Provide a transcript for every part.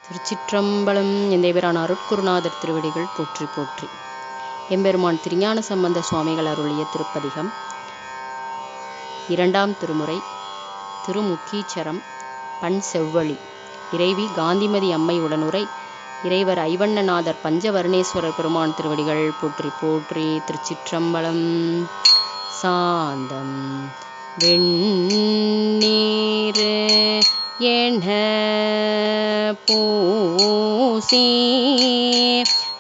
திருச்சிற்றம்பலம். எந்தேவரான அருட்குருநாதர் திருவடிகள் போற்றி போற்றி. எம்பெருமான் திருஞான சம்பந்த சுவாமிகள் அருளிய திருப்பதிகம். 2ஆம் திருமுறை. திருமுக்கீச்சரம். பண் செவ்வழி. இறைவி காந்திமதி அம்மை உடனுரை. இறைவர் ஐவண்ணநாதர் பஞ்சவர்ணேஸ்வரர் பெருமான் திருவடிகள் போற்றி போற்றி. திருச்சிற்றம்பலம். சாந்தம் வெண்ணீர் என பூசி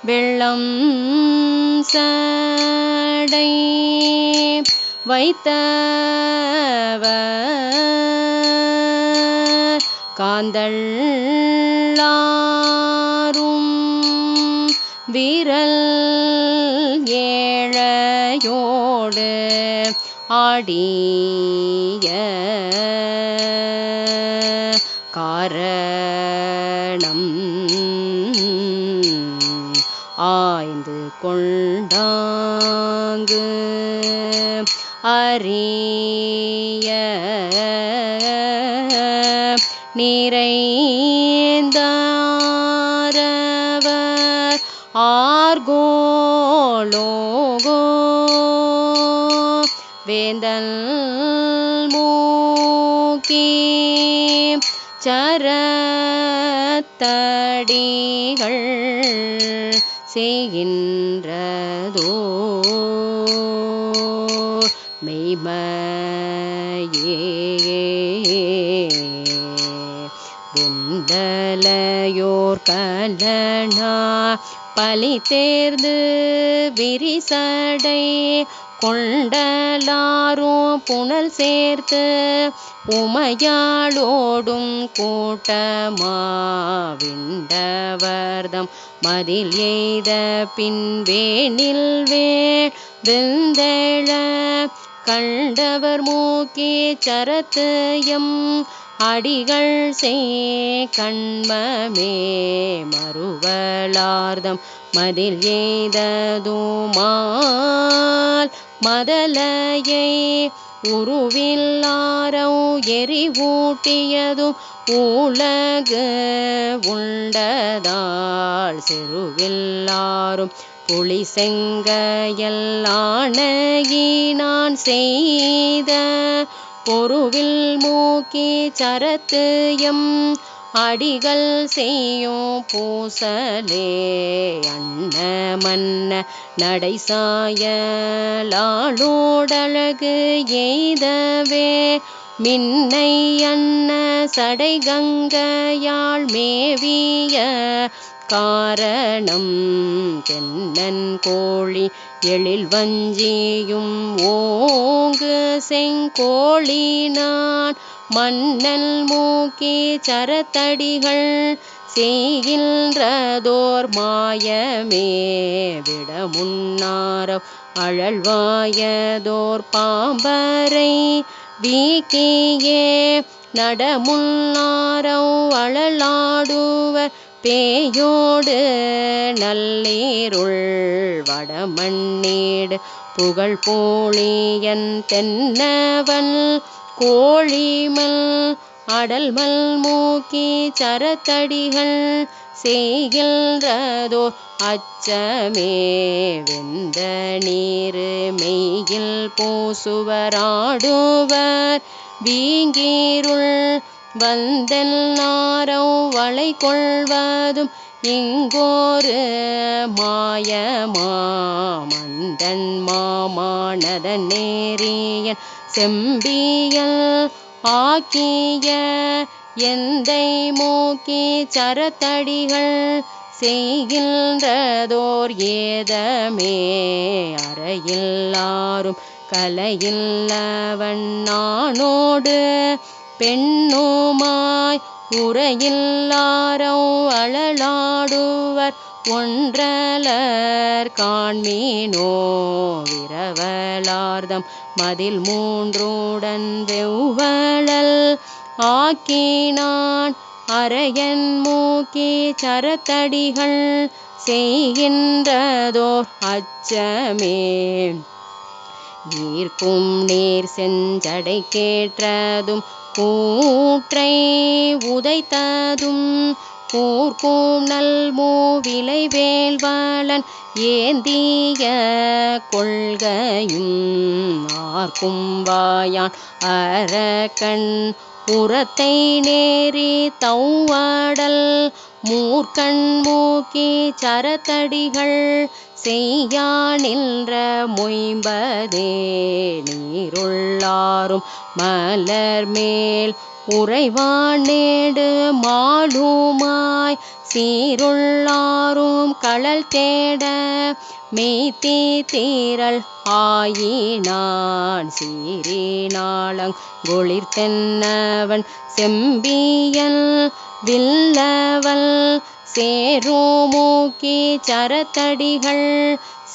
வெள்ளம் சடை வைத்தவர் காந்தள்ளாரும் விரல் ஏழையோடு ஆடிய காரணம் ஆய்ந்து கொண்டாங்கு அறிய நிறைந்தாரவர் ஆர்கோலோகோ வேந்தல் மூக்கி சரத்தடிகள் செய்கின்றதோ மெய்மையே வெந்தலையோர் கலனா பலி தேர்ந்து விரிசடை கொண்டலாரும் புனல் சேர்த்து உமையாளோடும் கூட்டமாவிண்டவர்தம் மதில் எய்த பின்வேனில் வெந்தெழ கண்டவர் மூக்கி சரத்துயம் அடிகள் செய் கண்மமே மறுவலார்தம் மதில் எய்ததுமால் மதலையை உருவில்லாரோ எரிவூட்டியதும் உலகு உண்டதால் செருவில்லாரும் புலி செங்கையல்லானையினான் செய்த பொருவில் மூக்கி சரத்துயம் அடிகள் செய்யும் பூசலே அண்ண மன்ன நடைசாயலாளோடழகு எய்தவே மின்னை அன்ன சடை கங்கையாள் மேவிய காரணம் தென்னன் கோழி எழில் வஞ்சியும் ஓங்கு செங்கோழினான் மன்னல் மூக்கி சரத்தடிகள் செய்கின்றதோர் மாயமே விடமுன்னாரவ் அழல்வாயதோர் பாம்பரை வீக்கியே நடமுன்னாரவ் அழலாடுவர் பேயோடு நல்லீருள் வடமண்ணீடு புகழ் போழியன் தென்னவன் கோழிமல் அடல்மல் மூக்கி சரத்தடிகள் செய்கின்றதோ அச்சமே வெந்த நீர் மெய்யில் பூசுவராடுவர் வீங்கீருள் வந்தெல்லாரோ வளை கொள்வதும் இங்கோரு மாயமாமந்தன் மாமானதன் நேரியன் செம்பியல் ஆக்கிய எந்தை மூக்கி சரத்தடிகள் செய்கின்றதோர் ஏதமே அறையில்லாரும் கலையில்லவன் நானோடு பெண்ணுமாய் உரையில்லாரோ அழலாடுவர் ஒன்றலர் காண்மீனோ விரவலார்தம் மதில் மூன்றுடன் வெவ்வழல் ஆக்கினான் அரையன் மூக்கி சரத்தடிகள் செய்கின்றதோர் அச்சமே நீர்க்கும் நீர் செஞ்சடை கேற்றதும் கூற்றை உதைத்ததும் ஊர்க்கும் நல் மூவிலை வேல்வலன் ஏந்திய கொள்கையும் ஆர்க்கும் வாயான் அரக்கன் உரத்தை நேரி தௌவடல் மூர்க்கண் மூக்கி சரத்தடிகள் செய்யா நின்ற மொய்ம்பதே நீருள்ளாரும் மலர் மேல் உறைவான் நேடு மாலுமாய் சீருள்ளாரும் களல் தேட மெய்த்தீ தீரல் ஆயினான் சீரினாளங்கொளிர் தென்னவன் செம்பியல் வில்லவல் சேருமூக்கி சரத்தடிகள்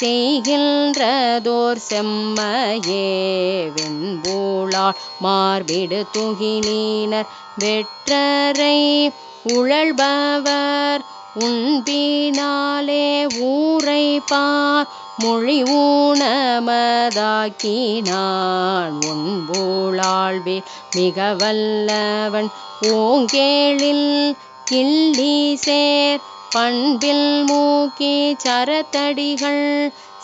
செய்கின்றதோர் செம்மையே வெண்பூளால் மார்பிடு துகிலீனர் வெற்றரை உழல்பவர் உண்பினாலே ஊரைப்பார் மொழி ஊனமதாக்கினான் ஒன்பூளாழ்வே மிக வல்லவன் ஓங்கேளில் கிள்ளி சேர் பண்பில் மூக்கி சரத்தடிகள்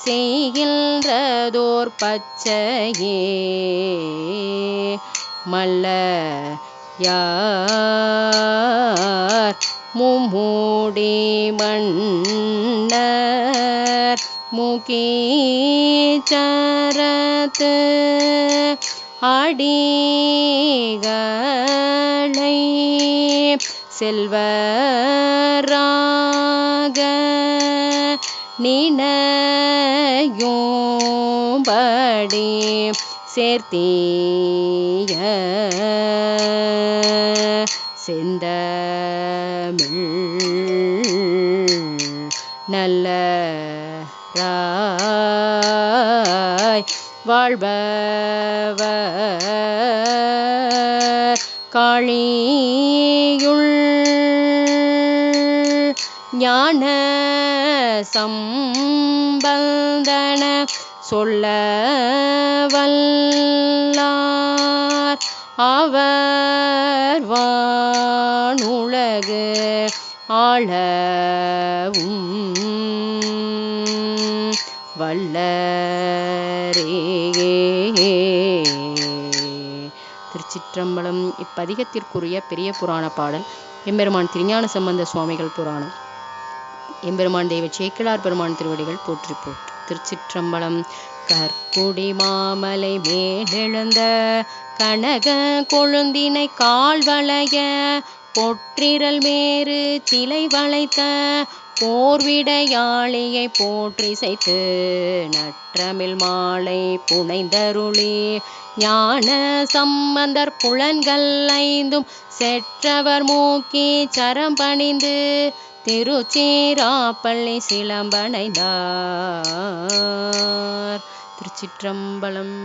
செய்கின்றதோர் பச்சையே மல்லையார் மும்மூடி மன்னர் முகீச்சரத்து அடிகளை செல்வராக நினையும்படி சேர்த்தீய செந்தமிழ் நல்லராய் வாழ்பவர் காழியுள் ஞான சம்பந்தன சொல்ல வல்லார் அவர் வானுலகு ஆளவும் வல்லரே. திருச்சிற்றம்பலம். இப்பதிகத்திற்குரிய பெரிய புராண பாடல் எம்பெருமான் திருஞான சம்பந்த சுவாமிகள் புராணம். எம்பெருமான் தெய்வ சேக்கிழார் பெருமான் திருவடிகள் போற்றி போற்றி. திருச்சிற்றம்பலம். கற்குடி மாமலை மேலெழுந்த கனக கொழுந்தினை கால் வளைய பொற்றிரல் மேறு சிலை வளைத்த போர்விடையாளியை போற்றிசைத்து நற்றமிழ் மாலை புனைந்தருளி ஞான சம்பந்தர் புலன்கள் ஐந்தும் செற்றவர் மூக்கி சரம் பணிந்து திருச்சேராப்பள்ளி சிலம்பணைந்தார். திருச்சிற்றம்பலம்.